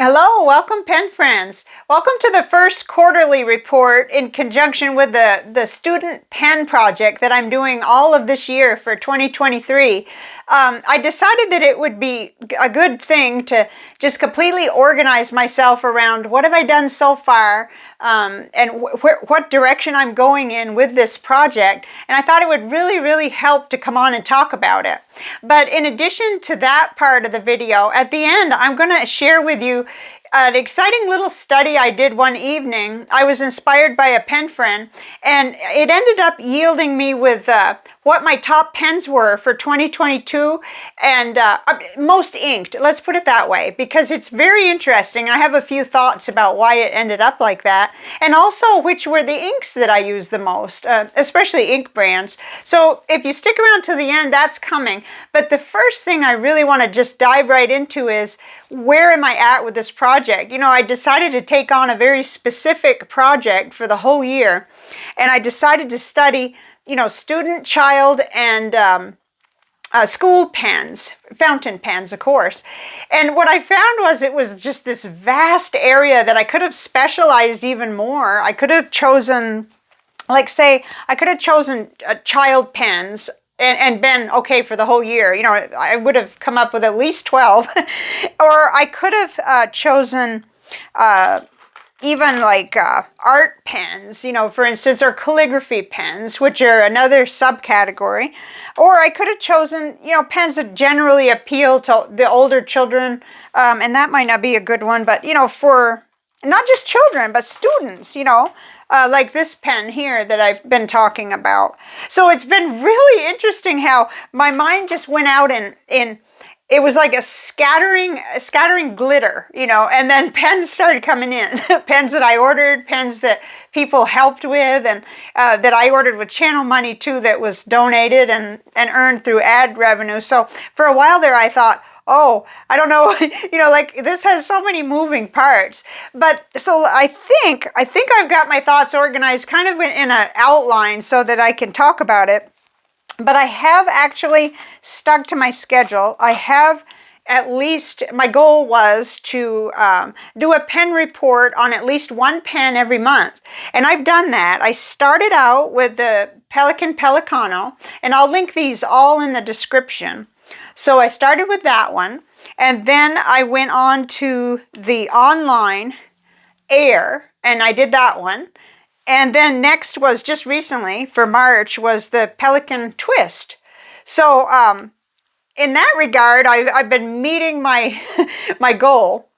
Hello, welcome pen friends. Welcome to the first quarterly report in conjunction with the student pen project that I'm doing all of this year for 2023. I decided that it would be a good thing to just completely organize myself around what have I done so far and what direction I'm going in with this project. And I thought it would really help to come on and talk about it. But in addition to that part of the video, at the end, I'm going to share with you an exciting little study I did one evening. I was inspired by a pen friend, and it ended up yielding me with what my top pens were for 2022 and most inked. Let's put it that way, because it's very interesting. I have a few thoughts about why it ended up like that, and also which were the inks that I use the most, especially ink brands. So if you stick around to the end, that's coming. But the first thing I really want to just dive right into is, where am I at with this project? You know, I decided to take on a very specific project for the whole year, and I decided to study, you know, student, child, and school pens, fountain pens, of course. And what I found was it was just this vast area that I could have specialized even more. I could have chosen, like say, I could have chosen child pens and been okay for the whole year. You know, I would have come up with at least 12. Or I could have chosen even like art pens, you know, for instance, or calligraphy pens, which are another subcategory. Or I could have chosen, you know, pens that generally appeal to the older children, and that might not be a good one, but, you know, for not just children, but students, you know, like this pen here that I've been talking about. So it's been really interesting how my mind just went out in it was like a scattering glitter, you know, and then pens started coming in. Pens that I ordered, pens that people helped with, and that I ordered with channel money too, that was donated and earned through ad revenue. So for a while there I thought, oh, I don't know, you know, like this has so many moving parts. But so I think I've got my thoughts organized kind of in an outline so that I can talk about it. But I have actually stuck to my schedule. I have at least, my goal was to do a pen report on at least one pen every month. And I've done that. I started out with the Pelikan Pelikano, and I'll link these all in the description. So I started with that one, and then I went on to the online Air, and I did that one. And then next was, just recently for March, was the Pelikan Twist. So in that regard, I've been meeting my my goal.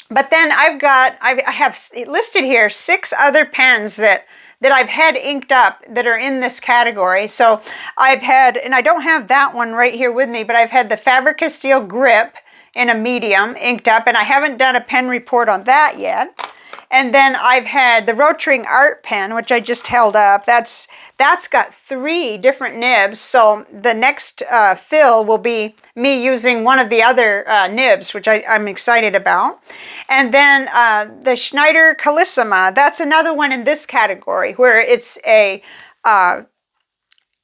But then I have listed here 6 other pens that I've had inked up that are in this category. So I've had, and I don't have that one right here with me, but I've had the Faber-Castell Grip in a medium inked up, and I haven't done a pen report on that yet. And then I've had the Rotring Art Pen, which I just held up. That's got 3 different nibs. So the next fill will be me using one of the other nibs, which I'm excited about. And then the Schneider Carissima, that's another one in this category where it's a,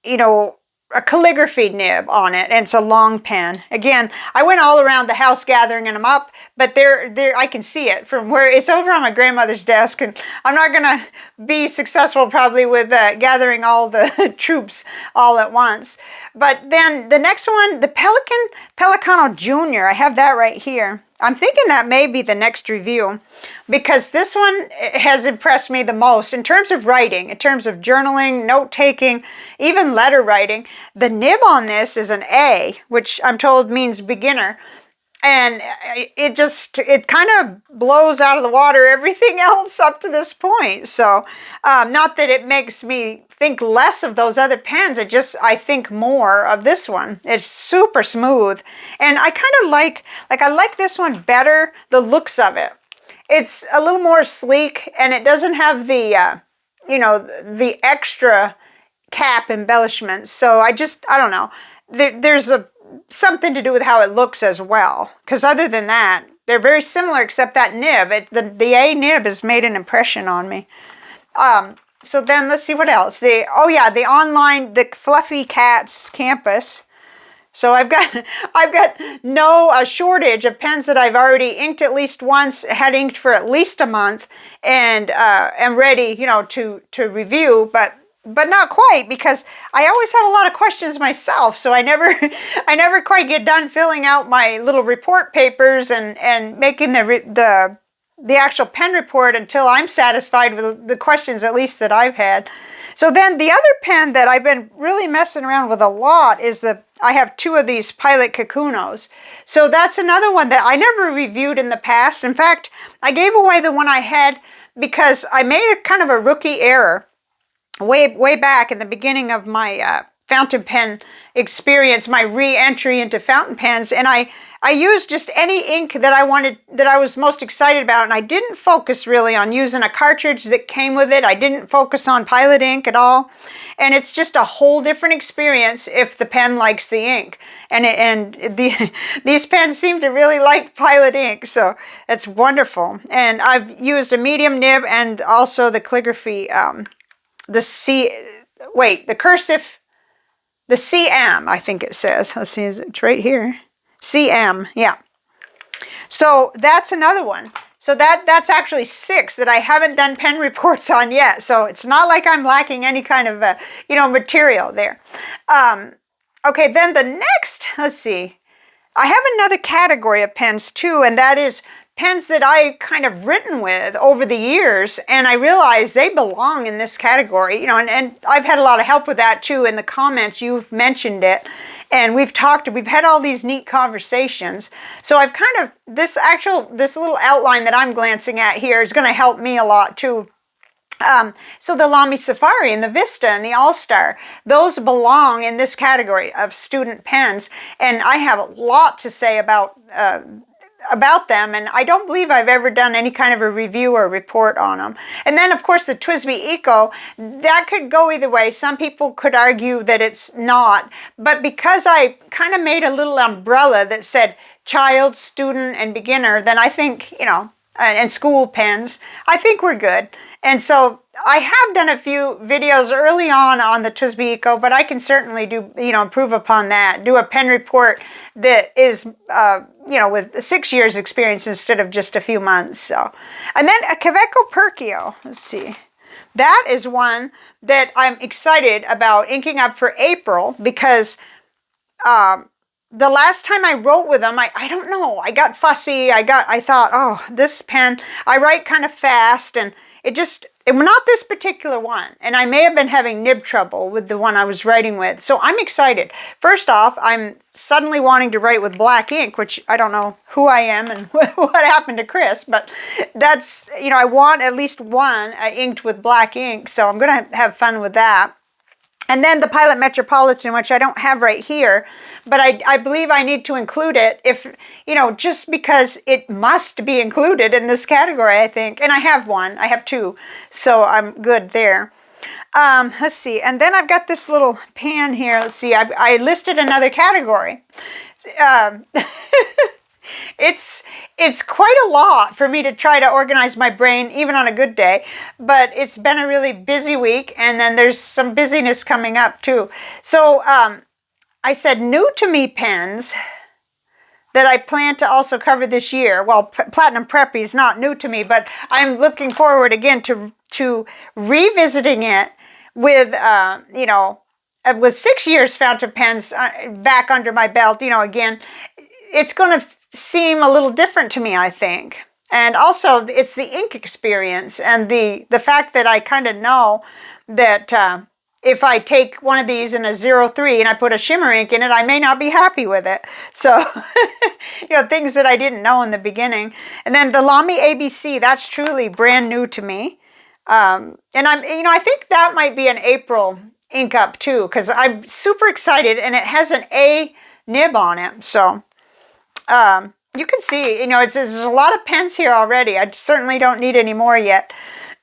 you know, a calligraphy nib on it, and it's a long pen. Again, I went all around the house gathering them up, but there I can see it from where it's over on my grandmother's desk, and I'm not gonna be successful probably with gathering all the troops all at once. But then the next one, the Pelikan Pelikano Junior, I have that right here. I'm thinking that may be the next review, because this one has impressed me the most in terms of writing, in terms of journaling, note-taking, even letter writing. The nib on this is an A, which I'm told means beginner. And it kind of blows out of the water everything else up to this point. So not that it makes me think less of those other pens. I think more of this one. It's super smooth. And I kind of I like this one better, the looks of it. It's a little more sleek, and it doesn't have the, you know, the extra cap embellishments. So I don't know. There's something to do with how it looks as well. Because other than that, they're very similar, except that nib. The A nib has made an impression on me. So then let's see what else. The online, the Fluffy Cats Campus. So I've got no shortage of pens that I've already inked at least once, had inked for at least a month, and am ready, to review, but not quite, because I always have a lot of questions myself. So I never I never quite get done filling out my little report papers and making the actual pen report until I'm satisfied with the questions, at least that I've had. So then the other pen that I've been really messing around with a lot is I have two of these Pilot Kakunos. So that's another one that I never reviewed in the past. In fact, I gave away the one I had because I made a kind of a rookie error way back in the beginning of my fountain pen experience, my re-entry into fountain pens, and I used just any ink that I was most excited about, and I didn't focus really on using a cartridge that came with it. I didn't focus on Pilot ink at all, and it's just a whole different experience if the pen likes the ink, and these pens seem to really like Pilot ink, so that's wonderful. And I've used a medium nib and also the calligraphy, the cursive. The CM, I think it says. Let's see, it's right here. CM, yeah. So that's another one. So that's actually 6 that I haven't done pen reports on yet. So it's not like I'm lacking any kind of, material there. Okay, then the next, let's see. I have another category of pens too, and that is pens that I kind of written with over the years, and I realize they belong in this category, and I've had a lot of help with that too in the comments. You've mentioned it, and we've had all these neat conversations. So I've kind of, this little outline that I'm glancing at here is going to help me a lot too. So the Lamy Safari and the Vista and the All-Star, those belong in this category of student pens, and I have a lot to say about them, and I don't believe I've ever done any kind of a review or report on them. And then, of course, the TWSBI Eco, that could go either way. Some people could argue that it's not, but because I kind of made a little umbrella that said child, student, and beginner, then I think, and school pens, I think we're good. And so I have done a few videos early on the TWSBI Eco, but I can certainly do, improve upon that, do a pen report that is, with 6 years experience instead of just a few months. So, and then a Kaweco Perkio, let's see. That is one that I'm excited about inking up for April, because the last time I wrote with them, I don't know, I got fussy. I thought, oh, this pen, I write kind of fast, and not this particular one. And I may have been having nib trouble with the one I was writing with. So I'm excited. First off, I'm suddenly wanting to write with black ink, which I don't know who I am and what happened to Chris, but that's, I want at least one inked with black ink. So I'm going to have fun with that. And then the Pilot Metropolitan, which I don't have right here, but I believe I need to include it if, just because it must be included in this category, I think. And I have one, I have 2, so I'm good there. Let's see, and then I've got this little pan here. Let's see, I listed another category. It's quite a lot for me to try to organize my brain, even on a good day, but it's been a really busy week, and then there's some busyness coming up too. So I said new to me pens that I plan to also cover this year. Well, Platinum Preppy is not new to me, but I'm looking forward again to revisiting it with, with 6 years fountain pens back under my belt. Again, it's going to seem a little different to me, I think. And also, it's the ink experience and the fact that I kind of know that if I take one of these in a 03 and I put a shimmer ink in it, I may not be happy with it. So, things that I didn't know in the beginning. And then the Lamy ABC, that's truly brand new to me. And I think that might be an April ink up too, because I'm super excited, and it has an A nib on it. So, you can see, there's a lot of pens here already. I certainly don't need any more yet.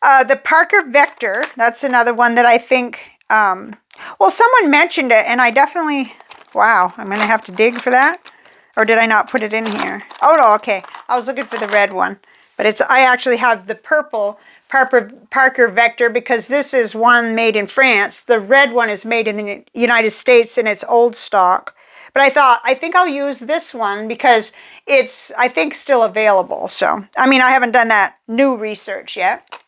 The Parker Vector, that's another one that I think, someone mentioned it, and I definitely, wow, I'm going to have to dig for that. Or did I not put it in here? Oh, no, okay. I was looking for the red one. But I actually have the purple Parker Vector, because this is one made in France. The red one is made in the United States, and it's old stock. But I think I'll use this one because it's, I think, still available. So, I mean, I haven't done that new research yet.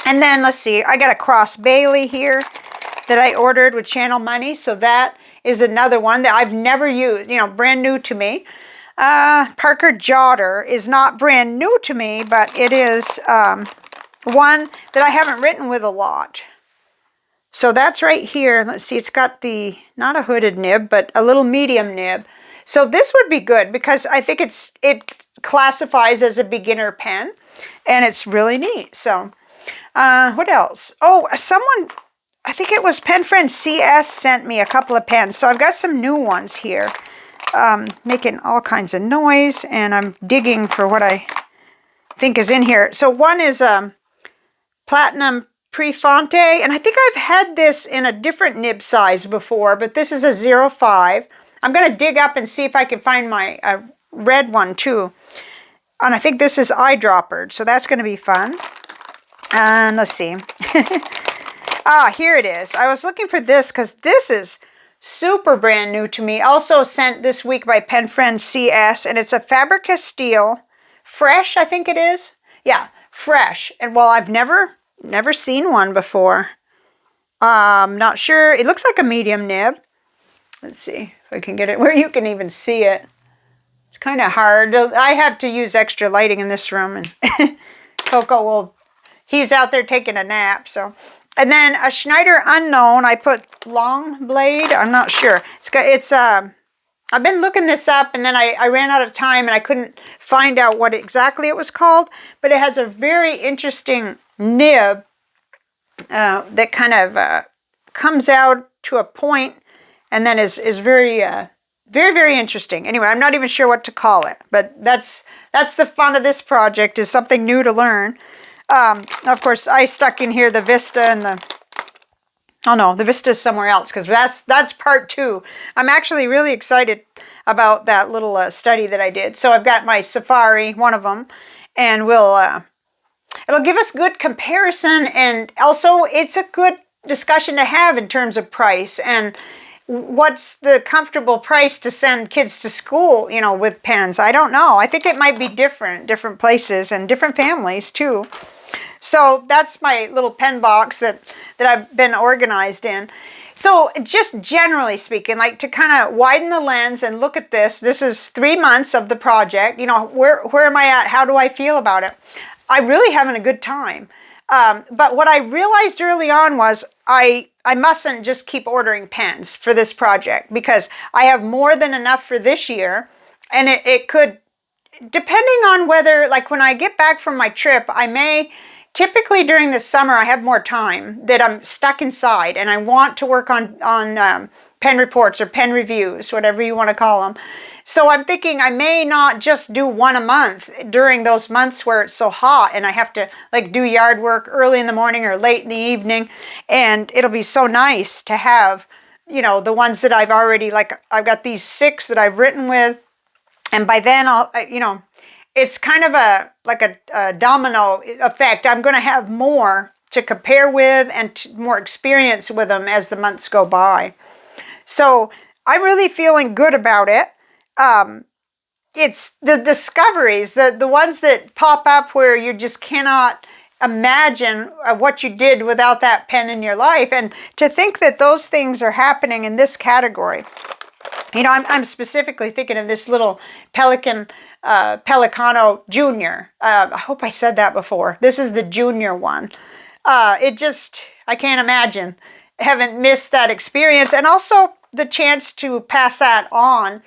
And then, let's see, I got a Cross Bailey here that I ordered with Channel Money. So that is another one that I've never used, you know, brand new to me. Parker Jotter is not brand new to me, but it is one that I haven't written with a lot. So that's right here. Let's see, it's got the, not a hooded nib, but a little medium nib. So this would be good because I think it classifies as a beginner pen, and it's really neat. So what else? Oh, someone, I think it was Pen Friend CS sent me a couple of pens. So I've got some new ones here, making all kinds of noise, and I'm digging for what I think is in here. So one is Platinum Prefonte, and I think I've had this in a different nib size before, but this is a 05. I'm going to dig up and see if I can find my red one too. And I think this is eyedroppered, so that's going to be fun. And let's see. Here it is. I was looking for this because this is super brand new to me. Also sent this week by Pen Friend CS, and it's a Fabric Castile Fresh, I think it is. Yeah, Fresh. And well, I've never seen one before. Not sure. It looks like a medium nib. Let's see if I can get it where you can even see it. It's kind of hard. I have to use extra lighting in this room, and Coco he's out there taking a nap. So, and then a Schneider Unknown. I put long blade. I'm not sure. I've been looking this up, and then I ran out of time, and I couldn't find out what exactly it was called. But it has a very interesting nib that kind of comes out to a point and then is very, very interesting. Anyway, I'm not even sure what to call it, but that's the fun of this project, is something new to learn. Of course, I stuck in here the Vista and the Vista is somewhere else because that's part 2. I'm actually really excited about that little study that I did. So I've got my Safari, one of them, and it'll give us good comparison, and also it's a good discussion to have in terms of price and what's the comfortable price to send kids to school, you know, with pens. I don't know. I think it might be different places and different families too. So that's my little pen box that I've been organized in. So just generally speaking, like to kind of widen the lens and look at this is 3 months of the project. You know, where am I at? How do I feel about it? I'm really having a good time. But what I realized early on was I mustn't just keep ordering pens for this project because I have more than enough for this year. And it could, depending on whether, like when I get back from my trip, typically during the summer, I have more time that I'm stuck inside and I want to work on pen reports or pen reviews, whatever you want to call them. So I'm thinking I may not just do one a month during those months where it's so hot and I have to like do yard work early in the morning or late in the evening. And it'll be so nice to have, you know, the ones that I've already, like I've got these 6 that I've written with. And by then it's kind of a domino effect. I'm going to have more to compare with and more experience with them as the months go by. So I'm really feeling good about it. It's the discoveries, the ones that pop up where you just cannot imagine what you did without that pen in your life. And to think that those things are happening in this category. You know, I'm specifically thinking of this little Pelikan Pelikano Junior. I hope I said that before. This is the junior one. I can't imagine. Haven't missed that experience. And also the chance to pass that on,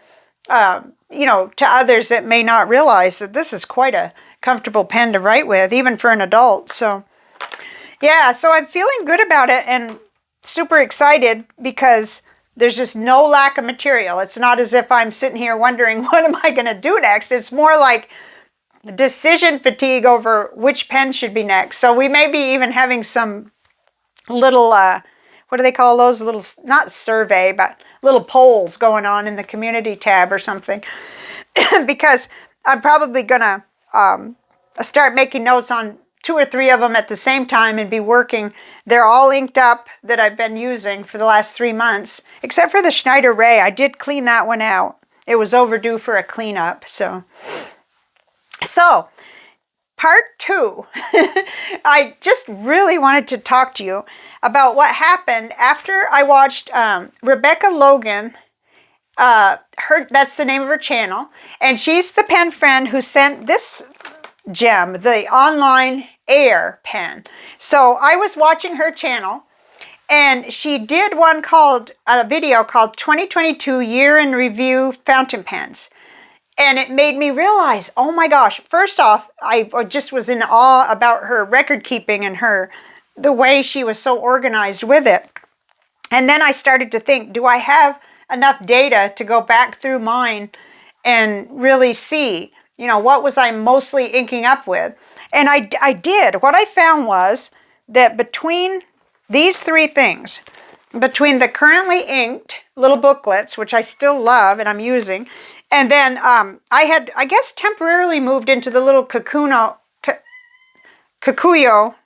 you know, to others that may not realize that this is quite a comfortable pen to write with, even for an adult. So, yeah, so I'm feeling good about it and super excited because there's just no lack of material. It's not as if I'm sitting here wondering, what am I going to do next? It's more like decision fatigue over which pen should be next. So we may be even having some little, what do they call those? Little, not survey, but little polls going on in the community tab or something. Because I'm probably going to start making notes on 2 or 3 of them at the same time and be working. They're all inked up that I've been using for the last 3 months, except for the Schneider Ray. I did clean that one out. It was overdue for a cleanup. So part 2, I just really wanted to talk to you about what happened after I watched Rebecca Logan. That's the name of her channel, and she's the pen friend who sent this gem, the online air pen. So I was watching her channel, and she did a video called 2022 Year in Review Fountain Pens. And it made me realize, oh my gosh, first off, I just was in awe about her record keeping and the way she was so organized with it. And then I started to think, do I have enough data to go back through mine and really see, what was I mostly inking up with? And I did. What I found was that between these 3 things, between the currently inked little booklets, which I still love and I'm using, and then I had, I guess, temporarily moved into the little Kikuyo.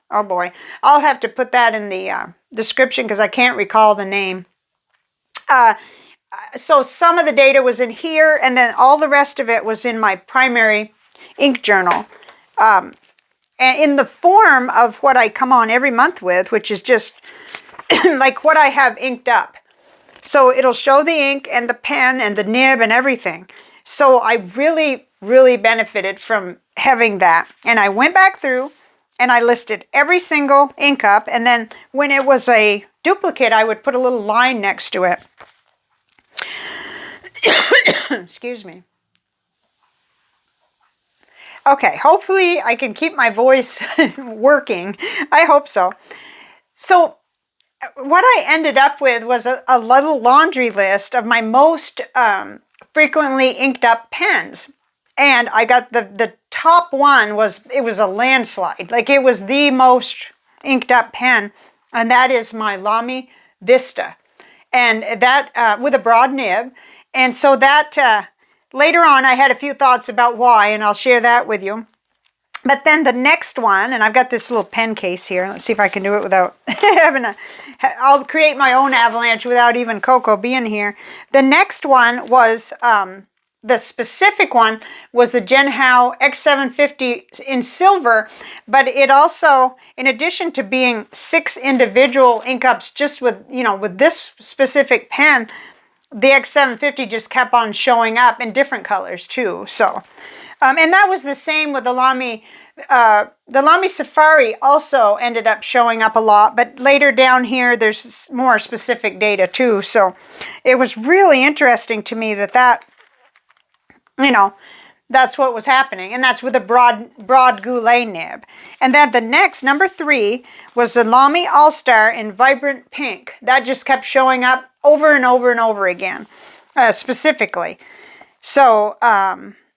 Oh boy, I'll have to put that in the description because I can't recall the name. So some of the data was in here, and then all the rest of it was in my primary ink journal. And in the form of what I come on every month with, which is just like what I have inked up. So it'll show the ink and the pen and the nib and everything. So I really, really benefited from having that. And I went back through and I listed every single ink up. And then when it was a duplicate, I would put a little line next to it. Excuse me. Okay, hopefully I can keep my voice working. I hope so. So what I ended up with was a little laundry list of my most frequently inked up pens. And I got the top one it was a landslide. Like, it was the most inked up pen. And that is my Lamy Vista. And that with a broad nib. And so that later on I had a few thoughts about why, and I'll share that with you. But then the next one, and I've got this little pen case here. Let's see if I can do it without I'll create my own avalanche without even Coco being here. The next one was, the specific one was the Genhao X750 in silver, but it also, in addition to being 6 individual ink ups just with, with this specific pen, the X750 just kept on showing up in different colors too. So, and that was the same with the Lamy Safari also ended up showing up a lot, but later down here there's more specific data too. So it was really interesting to me that that's what was happening, and that's with a broad goulet nib. And then the next, number 3, was the Lamy All-Star in vibrant pink. That just kept showing up over and over and over again, specifically. So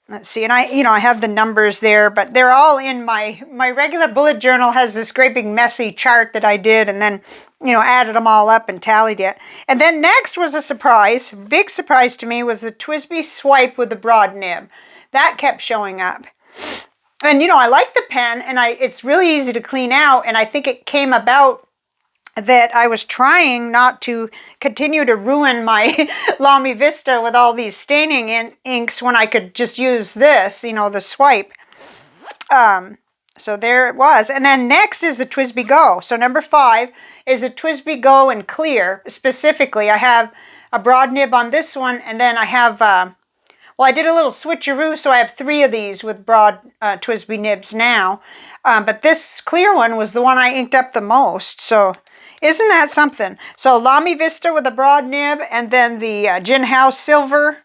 let's see, and I have the numbers there, but they're all in my regular bullet journal. Has this great big messy chart that I did, and then added them all up and tallied it. And then next was a surprise, big surprise to me, was the TWSBI Swipe with the broad nib. That kept showing up. And I like the pen, and it's really easy to clean out, and I think it came about that I was trying not to continue to ruin my Lamy Vista with all these staining inks when I could just use this, the Swipe. So there it was. And then next is the TWSBI Go. So number 5 is a TWSBI Go in clear. Specifically, I have a broad nib on this one, and then I have, I did a little switcheroo, so I have 3 of these with broad TWSBI nibs now. But this clear one was the one I inked up the most, so isn't that something? So Lamy Vista with a broad nib, and then the Genhao Silver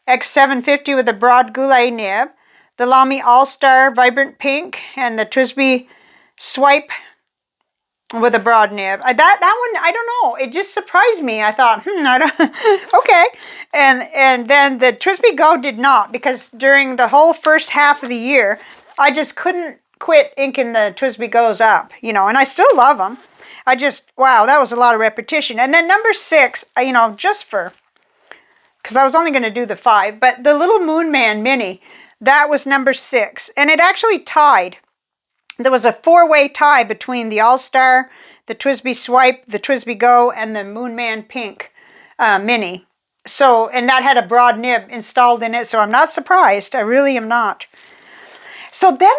X750 with a broad goulet nib, the Lamy All-Star Vibrant Pink, and the TWSBI Swipe with a broad nib. That one, I don't know. It just surprised me. I thought, I don't, okay. And then the TWSBI Go did not, because during the whole first half of the year, I just couldn't quit inking the TWSBI Go's up, and I still love them. Wow, that was a lot of repetition. And then number 6, just because I was only going to do the 5, but the Little Moon Man Mini, that was number 6. And it actually tied there was a four-way tie between the All-Star, the TWSBI Swipe, the TWSBI Go, and the Moonman Pink Mini. So, and that had a broad nib installed in it, so I'm not surprised. I really am not. So then,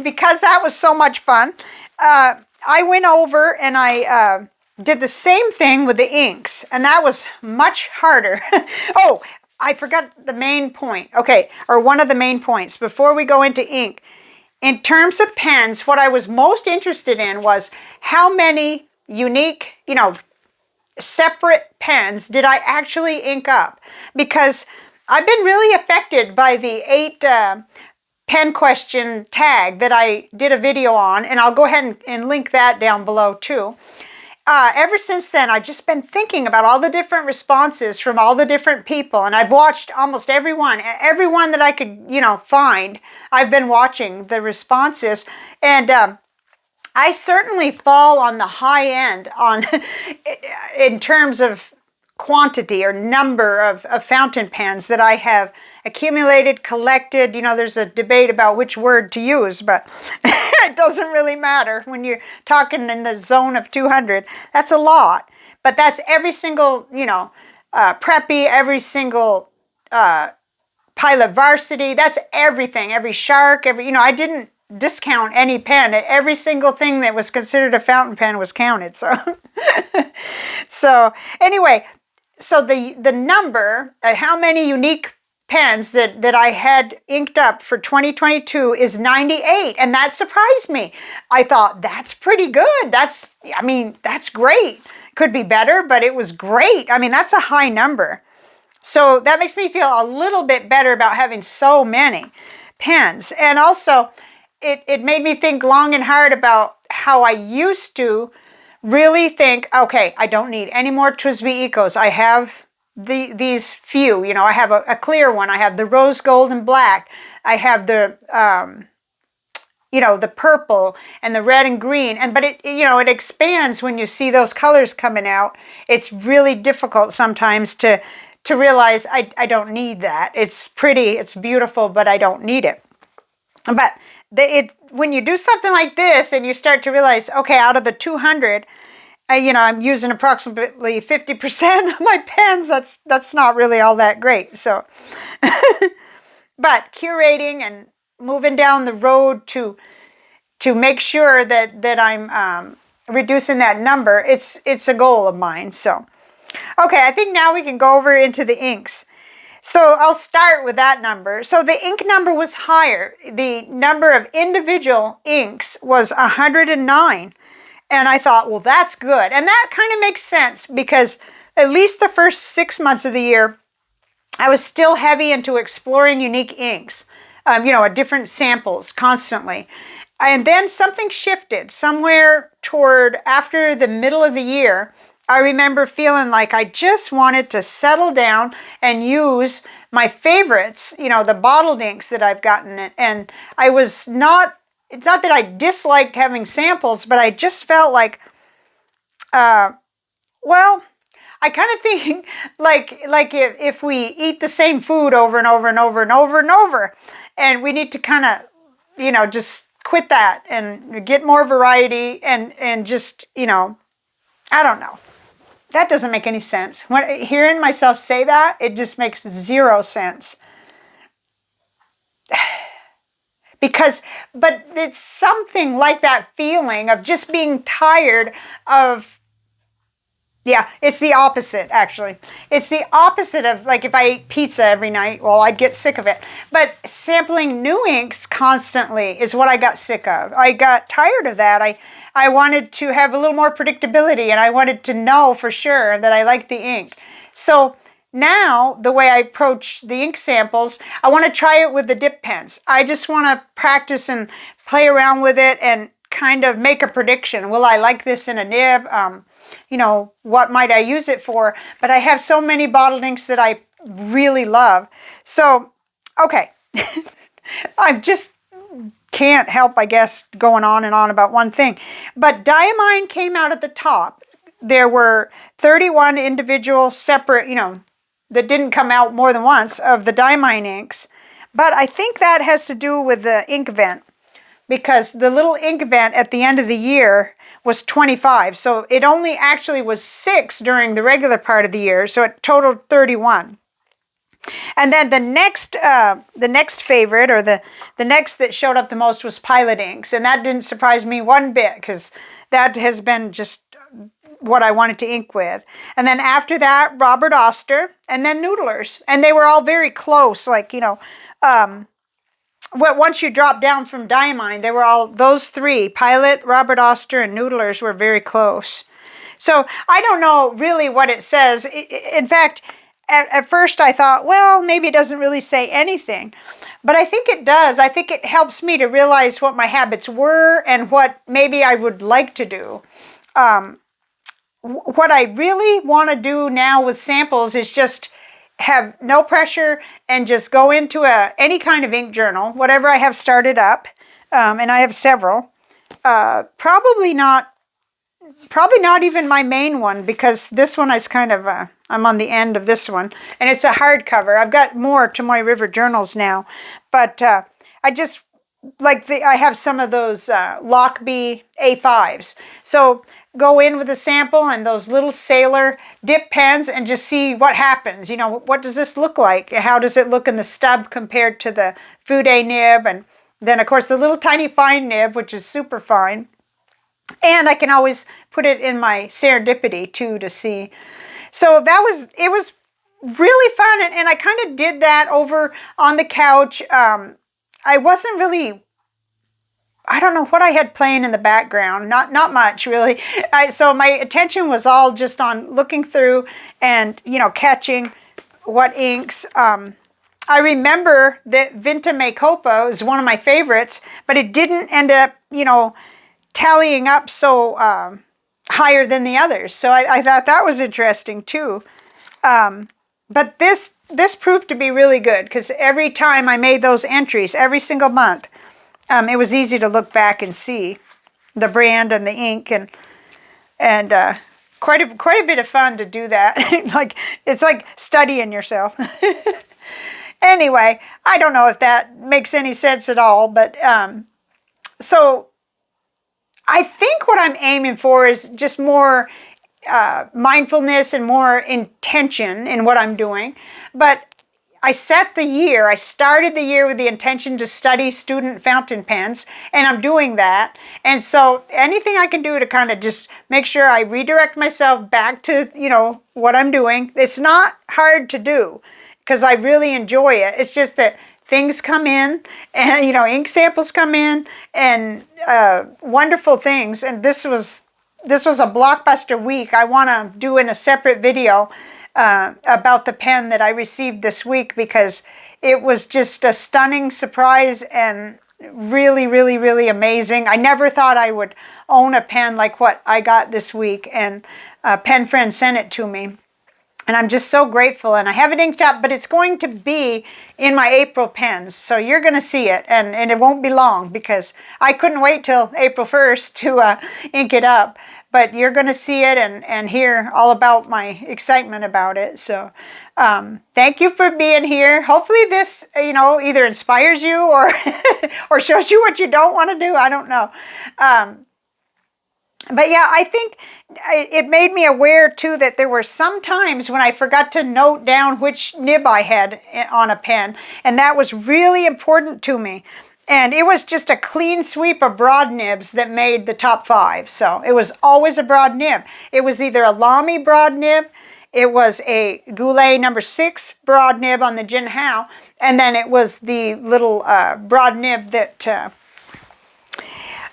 because that was so much fun, I went over and I did the same thing with the inks, and that was much harder. Oh, I forgot the main point. Okay, or one of the main points before we go into ink. In terms of pens, what I was most interested in was how many unique, separate pens did I actually ink up? Because I've been really affected by the 8 pen question tag that I did a video on, and I'll go ahead and link that down below too. Ever since then, I've just been thinking about all the different responses from all the different people, and I've watched almost everyone that I could, find. I've been watching the responses, and I certainly fall on the high end in terms of quantity or number of fountain pens that I have accumulated, collected. There's a debate about which word to use, but it doesn't really matter when you're talking in the zone of 200. That's a lot, but that's every single, preppy, every single pilot varsity. That's everything, every shark, I didn't discount any pen. Every single thing that was considered a fountain pen was counted. So, so anyway, so the number, how many unique pens that I had inked up for 2022 is 98, and that surprised me. I thought, that's pretty good. That's great. Could be better, but it was great. That's a high number. So that makes me feel a little bit better about having so many pens. And also, it made me think long and hard about how I used to really think, okay, I don't need any more TWSBI Ecos. I have these few, I have a clear one. I have the rose gold and black. I have the, the purple and the red and green. But it expands when you see those colors coming out. It's really difficult sometimes to realize I don't need that. It's pretty, it's beautiful, but I don't need it. But when you do something like this and you start to realize, okay, out of the 200, I'm using approximately 50% of my pens. That's not really all that great. So, but curating and moving down the road to make sure that I'm reducing that number, it's a goal of mine. So, okay, I think now we can go over into the inks. So I'll start with that number. So the ink number was higher. The number of individual inks was 109. And I thought, well, that's good. And that kind of makes sense because at least the first 6 months of the year, I was still heavy into exploring unique inks, different samples constantly. And then something shifted somewhere toward after the middle of the year. I remember feeling like I just wanted to settle down and use my favorites, the bottled inks that I've gotten. And I was not, it's not that I disliked having samples, but I just felt like, I kind of think like if we eat the same food over and over and over and over and over, and we need to kind of, just quit that and get more variety and just, I don't know. That doesn't make any sense. When hearing myself say that, it just makes zero sense. But it's something like that feeling of just being tired of, it's the opposite, actually. It's the opposite of, like, if I ate pizza every night, well, I'd get sick of it. But sampling new inks constantly is what I got sick of. I got tired of that. I wanted to have a little more predictability, and I wanted to know for sure that I liked the ink. So now, the way I approach the ink samples, I want to try it with the dip pens. I just want to practice and play around with it and kind of make a prediction. Will I like this in a nib? What might I use it for? But I have so many bottled inks that I really love. So, okay. I just can't help, I guess, going on and on about one thing. But Diamine came out at the top. There were 31 individual separate, that didn't come out more than once of the Diamine inks. But I think that has to do with the ink vent. because the little ink vent at the end of the year was 25. So it only actually was 6 during the regular part of the year. So it totaled 31. And then the next favorite, or the next that showed up the most, was Pilot inks. And that didn't surprise me one bit, because that has been just what I wanted to ink with. And then after that, Robert Oster, and then Noodlers. And they were all very close, like, you know, once you drop down from Diamine, they were all, those 3, Pilot, Robert Oster, and Noodlers, were very close. So I don't know really what it says. In fact, at first I thought, well, maybe it doesn't really say anything. But I think it does. I think it helps me to realize what my habits were and what maybe I would like to do. What I really want to do now with samples is just have no pressure and just go into any kind of ink journal, whatever I have started up, and I have several. Probably not even my main one, because this one is kind of, I'm on the end of this one, and it's a hardcover. I've got more to my River journals now, but I just like I have some of those Lockbee A5s. So go in with a sample and those little Sailor dip pens and just see what happens. You know, what does this look like? How does it look in the stub compared to the Fude nib? And then, of course, the little tiny fine nib, which is super fine. And I can always put it in my Serendipity, too, to see. So it was really fun. And I kind of did that over on the couch. I wasn't really, I don't know what I had playing in the background. Not much, really. So my attention was all just on looking through and, you know, catching what inks. I remember that Vinta Me Copa is one of my favorites, but it didn't end up, you know, tallying up so higher than the others. So I thought that was interesting, too. But this proved to be really good, because every time I made those entries, every single month, it was easy to look back and see the brand and the ink, and quite a bit of fun to do that. Like, it's like studying yourself. Anyway, I don't know if that makes any sense at all, but so I think what I'm aiming for is just more mindfulness and more intention in what I'm doing. But I started the year with the intention to study student fountain pens, and I'm doing that. And so anything I can do to kind of just make sure I redirect myself back to, you know, what I'm doing. It's not hard to do, because I really enjoy it. It's just that things come in, and, you know, ink samples come in, and wonderful things. And this was a blockbuster week. I want to do in a separate video about the pen that I received this week, because it was just a stunning surprise and really, really, really amazing. I never thought I would own a pen like what I got this week, and a pen friend sent it to me. And I'm just so grateful, and I have it inked up, but it's going to be in my April pens. So you're going to see it, and it won't be long, because I couldn't wait till April 1st to ink it up. But you're going to see it and hear all about my excitement about it. So thank you for being here. Hopefully this, you know, either inspires you or, or shows you what you don't want to do. I don't know. But yeah, I think it made me aware, too, that there were some times when I forgot to note down which nib I had on a pen. And that was really important to me. And it was just a clean sweep of broad nibs that made the top 5. So it was always a broad nib. It was either a Lamy broad nib, it was a Goulet number 6 broad nib on the Jin Hao, and then it was the little broad nib that...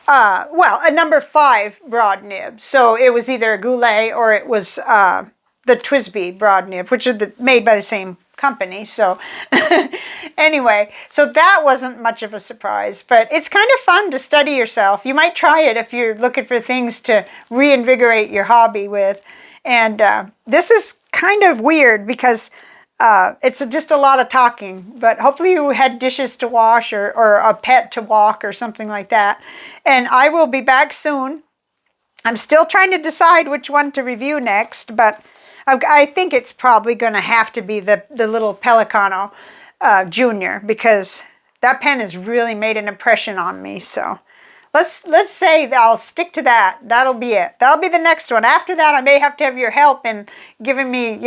well, a number 5 broad nib. So it was either a Goulet or it was the Twisby broad nib, which are made by the same company. So anyway, so that wasn't much of a surprise, but it's kind of fun to study yourself. You might try it if you're looking for things to reinvigorate your hobby with. And this is kind of weird, because it's just a lot of talking, but hopefully you had dishes to wash or a pet to walk or something like that. And I will be back soon. I'm still trying to decide which one to review next, but I think it's probably going to have to be the little Pelikano Junior, because that pen has really made an impression on me. So let's say that I'll stick to that. That'll be it. That'll be the next one. After that, I may have to have your help in giving me,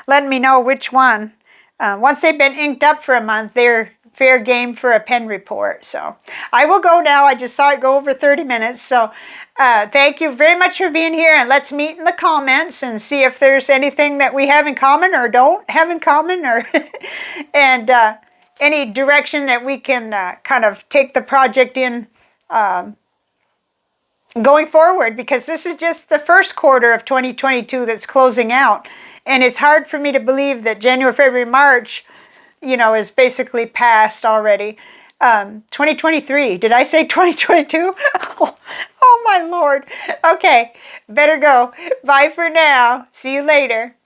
letting me know which one. Once they've been inked up for a month, they're fair game for a pen report. So I will go now. I just saw it go over 30 minutes. So thank you very much for being here, and let's meet in the comments and see if there's anything that we have in common or don't have in common, or and any direction that we can kind of take the project in going forward, because this is just the first quarter of 2022 that's closing out, and it's hard for me to believe that January, February, March, is basically past already. 2023. Did I say 2022? Oh my Lord. Okay, better go. Bye for now. See you later.